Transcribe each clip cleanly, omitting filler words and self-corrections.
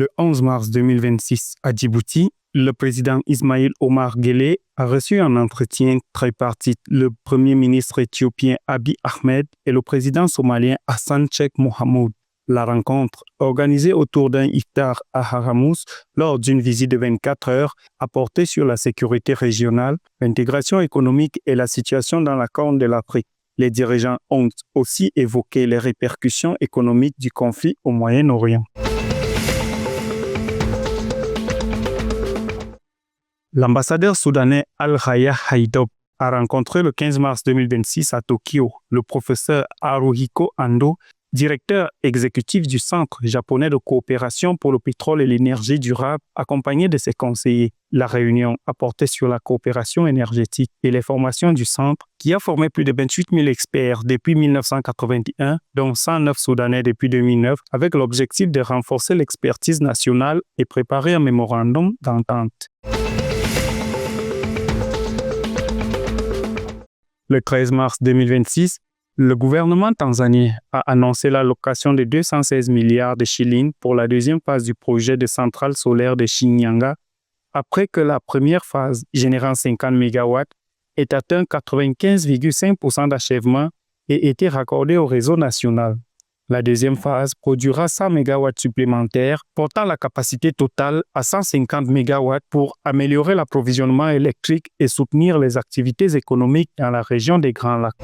Le 11 mars 2026, à Djibouti, le président Ismaïl Omar Guelleh a reçu un entretien tripartite le premier ministre éthiopien Abiy Ahmed et le président somalien Hassan Sheikh Mohamud. La rencontre, organisée autour d'un iftar à Haramous lors d'une visite de 24 heures, a porté sur la sécurité régionale, l'intégration économique et la situation dans la Corne de l'Afrique. Les dirigeants ont aussi évoqué les répercussions économiques du conflit au Moyen-Orient. L'ambassadeur soudanais Al-Raya Haïdob a rencontré le 15 mars 2026 à Tokyo le professeur Haruhiko Ando, directeur exécutif du Centre japonais de coopération pour le pétrole et l'énergie durable, accompagné de ses conseillers. La réunion a porté sur la coopération énergétique et les formations du centre, qui a formé plus de 28 000 experts depuis 1981, dont 109 Soudanais depuis 2009, avec l'objectif de renforcer l'expertise nationale et préparer un mémorandum d'entente. Le 13 mars 2026, le gouvernement tanzanien a annoncé l'allocation de 216 milliards de shillings pour la deuxième phase du projet de centrale solaire de Shinyanga, après que la première phase, générant 50 MW, ait atteint 95,5% d'achèvement et été raccordée au réseau national. La deuxième phase produira 100 MW supplémentaires, portant la capacité totale à 150 MW pour améliorer l'approvisionnement électrique et soutenir les activités économiques dans la région des Grands Lacs.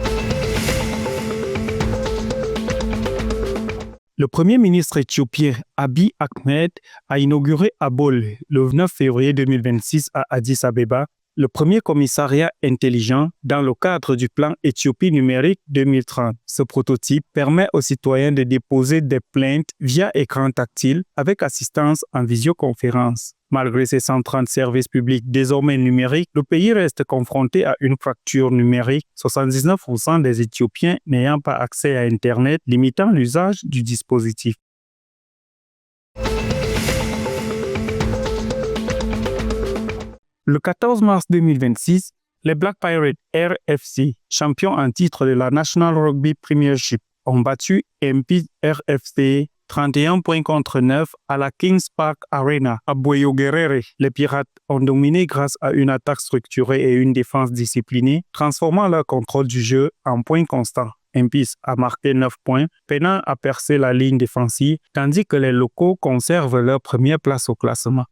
Le premier ministre éthiopien Abiy Ahmed a inauguré à Bole le 9 février 2026 à Addis Abeba le premier commissariat intelligent dans le cadre du plan Éthiopie numérique 2030. Ce prototype permet aux citoyens de déposer des plaintes via écran tactile avec assistance en visioconférence. Malgré ses 130 services publics désormais numériques, le pays reste confronté à une fracture numérique, 79% des Éthiopiens n'ayant pas accès à Internet, limitant l'usage du dispositif. Le 14 mars 2026, les Black Pirates RFC, champions en titre de la National Rugby Premiership, ont battu MP RFC 31 points contre 9 à la Kings Park Arena à Boyogerere. Les Pirates ont dominé grâce à une attaque structurée et une défense disciplinée, transformant leur contrôle du jeu en points constants. Impis a marqué 9 points, peinant à percer la ligne défensive, tandis que les locaux conservent leur première place au classement.